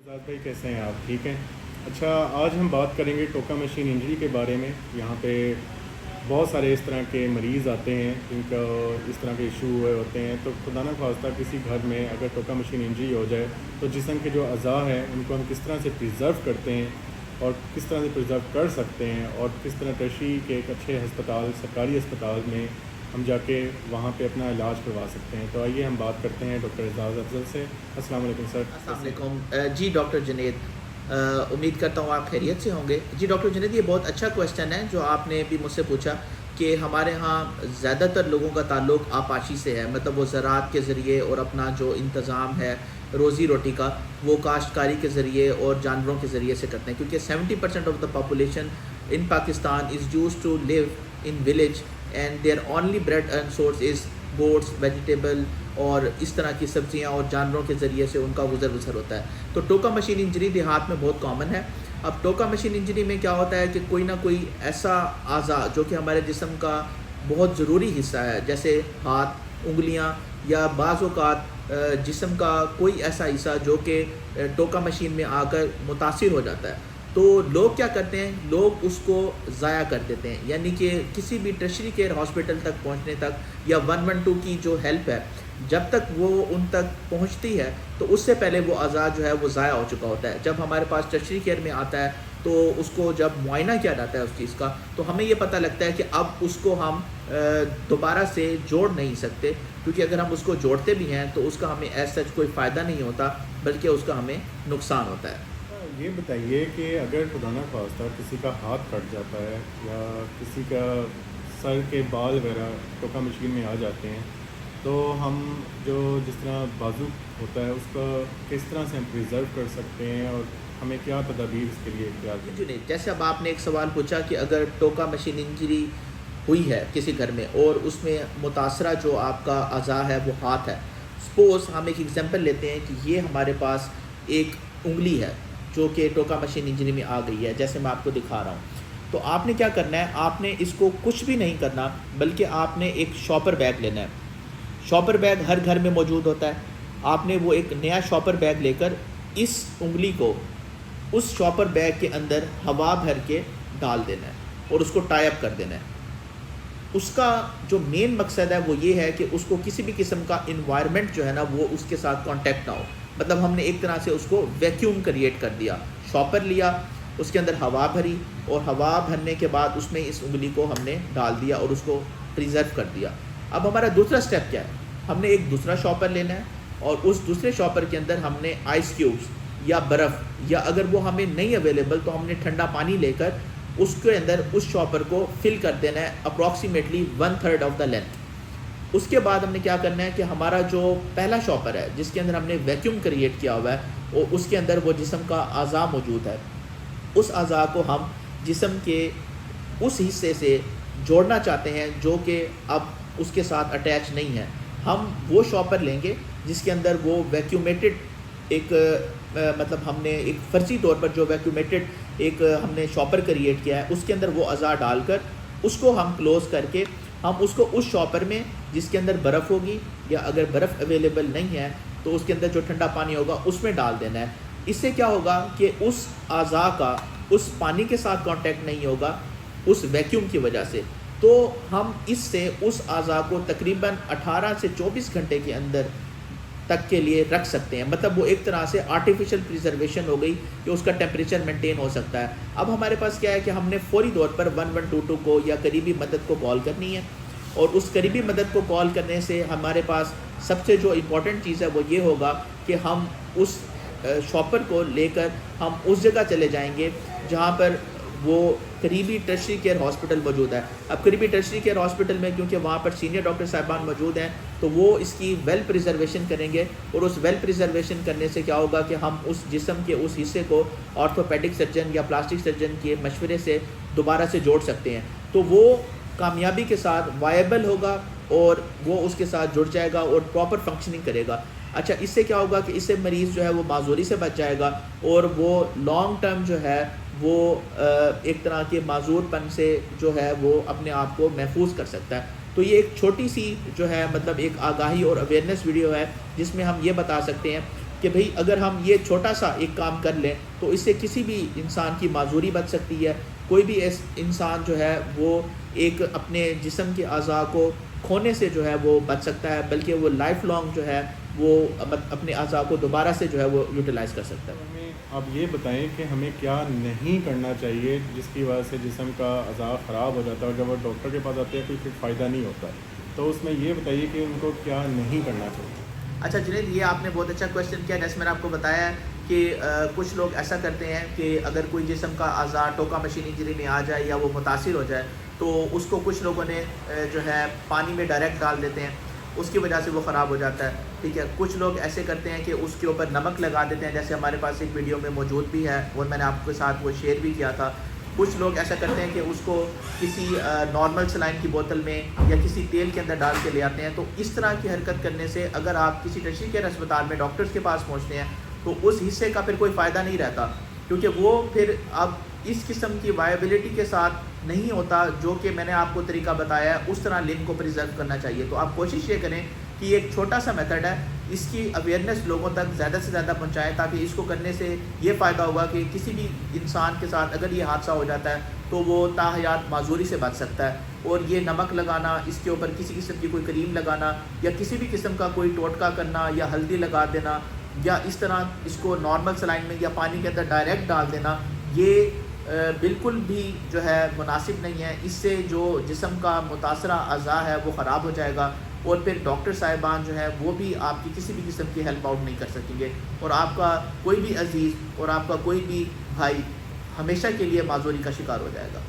आज़ाद भाई कैसे हैं आप? ठीक हैं। अच्छा, आज हम बात करेंगे टोका मशीन इंजरी के बारे में। यहाँ पे बहुत सारे इस तरह के मरीज़ आते हैं जिनका इस तरह के इशू हुए होते हैं। तो खुदा न खास्ता किसी घर में अगर टोका मशीन इंजरी हो जाए तो जिस्म के जो अज़ा हैं उनको हम किस तरह से प्रिज़र्व करते हैं और किस तरह से प्रिज़र्व कर सकते हैं और किस तरह टर्शरी के एक अच्छे अस्पताल, सरकारी अस्पताल में हम जाके वहाँ पे अपना इलाज करवा सकते हैं। तो आइए हम बात करते हैं डॉक्टर एजाज़ अफजल से। अस्सलाम वालेकुम सर। अस्सलाम वालेकुम जी डॉक्टर जुनैद, उम्मीद करता हूँ आप खैरियत से होंगे। जी डॉक्टर जुनैद, ये बहुत अच्छा क्वेश्चन है जो आपने भी मुझसे पूछा कि हमारे यहाँ ज़्यादातर लोगों का ताल्लुक़ आपाशी से है, मतलब वो ज़राअत के ज़रिए और अपना जो इंतज़ाम है रोज़ी रोटी का वो काश्तकारी के ज़रिए और जानवरों के ज़रिए से करते हैं, क्योंकि 70% of the population in Pakistan is used to live in village and there only bread and source is goats, vegetable और इस तरह की सब्जियां और जानवरों के ज़रिए से उनका गुजर बसर होता है। तो टोका मशीन इंजरी देहात में बहुत कॉमन है। अब टोका मशीन इंजरी में क्या होता है कि कोई ना कोई ऐसा आज़ा जो कि हमारे जिस्म का बहुत ज़रूरी हिस्सा है, जैसे हाथ, उंगलियां या बाज़ औक़ात जिस्म का कोई ऐसा हिस्सा जो कि टोका मशीन में आकर मुतासिर हो जाता है, तो लोग क्या करते हैं, लोग उसको ज़ाया कर देते हैं। यानी कि किसी भी टर्शरी केयर हॉस्पिटल तक पहुंचने तक या 112 की जो हेल्प है, जब तक वो उन तक पहुंचती है तो उससे पहले वो आज़ाद जो है वो ज़ाया हो चुका होता है। जब हमारे पास टर्शरी केयर में आता है तो उसको जब मुआयना किया जाता है उस चीज़ का, तो हमें ये पता लगता है कि अब उसको हम दोबारा से जोड़ नहीं सकते, क्योंकि अगर हम उसको जोड़ते भी हैं तो उसका हमें एज सच कोई फ़ायदा नहीं होता, बल्कि उसका हमें नुकसान होता है। ये बताइए कि अगर खुदा न खास्ता किसी का हाथ कट जाता है या किसी का सर के बाल वगैरह टोका मशीन में आ जाते हैं, तो हम जो जिस तरह बाजू होता है उसका किस तरह से हम प्रिज़र्व कर सकते हैं और हमें क्या तदाबीर इसके लिए इख्तियार करनी जी नहीं, जैसे अब आपने एक सवाल पूछा कि अगर टोका मशीन इंजरी हुई है किसी घर में और उसमें मुतासरा जो आपका अज़ा है वो हाथ है। सपोज़ हम एक एग्जांपल लेते हैं कि ये हमारे पास एक उंगली है जो कि टोका मशीन इंजरी में आ गई है, जैसे मैं आपको दिखा रहा हूँ। तो आपने क्या करना है, आपने इसको कुछ भी नहीं करना, बल्कि आपने एक शॉपर बैग लेना है। शॉपर बैग हर घर में मौजूद होता है। आपने वो एक नया शॉपर बैग लेकर इस उंगली को उस शॉपर बैग के अंदर हवा भर के डाल देना है और उसको टाई अप कर देना है। उसका जो मेन मकसद है वो ये है कि उसको किसी भी किस्म का इन्वायरमेंट जो है ना वो उसके साथ कांटेक्ट ना हो। मतलब हमने एक तरह से उसको वैक्यूम क्रिएट कर दिया। शॉपर लिया, उसके अंदर हवा भरी और हवा भरने के बाद उसमें इस उंगली को हमने डाल दिया और उसको प्रिजर्व कर दिया। अब हमारा दूसरा स्टेप क्या है, हमने एक दूसरा शॉपर लेना है और उस दूसरे शॉपर के अंदर हमने आइस क्यूब्स या बर्फ़, या अगर वो हमें नहीं अवेलेबल तो हमने ठंडा पानी लेकर उसके अंदर उस शॉपर को फिल कर देना है अप्रॉक्सीमेटली 1/3 ऑफ द लेंथ। उसके बाद हमने क्या करना है कि हमारा जो पहला शॉपर है जिसके अंदर हमने वैक्यूम क्रिएट किया हुआ है और उसके अंदर वो जिस्म का अज़ा मौजूद है, उस अज़ा को हम जिस्म के उस हिस्से से जोड़ना चाहते हैं जो कि अब उसके साथ अटैच नहीं है। हम वो शॉपर लेंगे जिसके अंदर वो वैक्यूमेटेड एक मतलब हमने एक फ़र्ज़ी तौर पर जो वैक्यूमेटेड एक हमने शॉपर क्रिएट किया है, उसके अंदर वो अज़ा डालकर उसको हम क्लोज़ करके हम उसको उस शॉपर में जिसके अंदर बर्फ़ होगी, या अगर बर्फ़ अवेलेबल नहीं है तो उसके अंदर जो ठंडा पानी होगा उसमें डाल देना है। इससे क्या होगा कि उस अज़ा का उस पानी के साथ कांटेक्ट नहीं होगा उस वैक्यूम की वजह से। तो हम इससे उस अज़ा को तकरीबन 18 से 24 घंटे के अंदर तक के लिए रख सकते हैं। मतलब वो एक तरह से आर्टिफिशियल प्रिजर्वेशन हो गई कि उसका टेम्परेचर मेंटेन हो सकता है। अब हमारे पास क्या है कि हमने फौरी तौर पर 1122 को या करीबी मदद को कॉल करनी है, और उस करीबी मदद को कॉल करने से हमारे पास सबसे जो इम्पोर्टेंट चीज़ है वो ये होगा कि हम उस शॉपर को लेकर हम उस जगह चले जाएंगे जहाँ पर वो करीबी टर्शरी केयर हॉस्पिटल मौजूद है। अब करीबी टर्शरी केयर हॉस्पिटल में क्योंकि वहाँ पर सीनियर डॉक्टर साहिबान मौजूद हैं, तो वो इसकी वेल प्रिजर्वेशन करेंगे, और उस वेल प्रिजर्वेशन करने से क्या होगा कि हम उस जिस्म के उस हिस्से को ऑर्थोपेडिक सर्जन या प्लास्टिक सर्जन के मशवरे से दोबारा से जोड़ सकते हैं। तो वो कामयाबी के साथ वायबल होगा और वो उसके साथ जुड़ जाएगा और प्रॉपर फंक्शनिंग करेगा। अच्छा, इससे क्या होगा कि इससे मरीज़ जो है वो माजूरी से बच जाएगा और वो लॉन्ग टर्म जो है वो एक तरह के माजूरपन से जो है वो अपने आप को महफूज कर सकता है। तो ये एक छोटी सी जो है मतलब एक आगाही और अवेयरनेस वीडियो है जिसमें हम ये बता सकते हैं کہ بھئی اگر ہم یہ چھوٹا سا ایک کام کر لیں تو اس سے کسی بھی انسان کی معذوری بچ سکتی ہے. کوئی بھی انسان جو ہے وہ ایک اپنے جسم کے اعضاء کو کھونے سے جو ہے وہ بچ سکتا ہے، بلکہ وہ لائف لانگ جو ہے وہ اپنے اعضاء کو دوبارہ سے جو ہے وہ یوٹیلائز کر سکتا ہے. ہمیں آپ یہ بتائیں کہ ہمیں کیا نہیں کرنا چاہیے جس کی وجہ سے جسم کا اعضاء خراب ہو جاتا ہے اور جب وہ ڈاکٹر کے پاس آتے ہیں کوئی پھر فائدہ نہیں ہوتا ہے، تو اس میں یہ بتائیے کہ ان کو کیا نہیں کرنا چاہیے. اچھا جنید، یہ آپ نے بہت اچھا کویشچن کیا. جیسے میں نے آپ کو بتایا ہے کہ کچھ لوگ ایسا کرتے ہیں کہ اگر کوئی جسم کا اعضاء ٹوکا مشین انجری میں آ جائے یا وہ متاثر ہو جائے تو اس کو کچھ لوگوں نے جو ہے پانی میں ڈائریکٹ ڈال دیتے ہیں، اس کی وجہ سے وہ خراب ہو جاتا ہے. ٹھیک ہے، کچھ لوگ ایسے کرتے ہیں کہ اس کے اوپر نمک لگا دیتے ہیں، جیسے ہمارے پاس ایک ویڈیو میں موجود بھی ہے اور میں نے آپ کے ساتھ وہ شیئر بھی کیا تھا. کچھ لوگ ایسا کرتے ہیں کہ اس کو کسی نارمل سلائن کی بوتل میں یا کسی تیل کے اندر ڈال کے لے آتے ہیں. تو اس طرح کی حرکت کرنے سے اگر آپ کسی ٹرشری کیئر اسپتال میں ڈاکٹرز کے پاس پہنچتے ہیں تو اس حصے کا پھر کوئی فائدہ نہیں رہتا، کیونکہ وہ پھر اب اس قسم کی وائبلٹی کے ساتھ نہیں ہوتا جو کہ میں نے آپ کو طریقہ بتایا ہے. اس طرح لمب کو پریزرو کرنا چاہیے. تو آپ کوشش یہ کریں کہ یہ ایک چھوٹا سا میتھڈ ہے، اس کی اویئرنیس لوگوں تک زیادہ سے زیادہ پہنچائیں، تاکہ اس کو کرنے سے یہ فائدہ ہوگا کہ کسی بھی انسان کے ساتھ اگر یہ حادثہ ہو جاتا ہے تو وہ تاحیات معذوری سے بچ سکتا ہے. اور یہ نمک لگانا، اس کے اوپر کسی قسم کی کوئی کریم لگانا یا کسی بھی قسم کا کوئی ٹوٹکا کرنا یا ہلدی لگا دینا یا اس طرح اس کو نارمل سلائن میں یا پانی کے اندر ڈائریکٹ ڈال دینا، یہ بالکل بھی جو ہے مناسب نہیں ہے. اس سے جو جسم کا متاثرہ اعضاء ہے وہ خراب ہو جائے گا اور پھر ڈاکٹر صاحبان جو ہے وہ بھی آپ کی کسی بھی قسم کی ہیلپ آؤٹ نہیں کر سکیں گے اور آپ کا کوئی بھی عزیز اور آپ کا کوئی بھی بھائی ہمیشہ کے لیے معذوری کا شکار ہو جائے گا.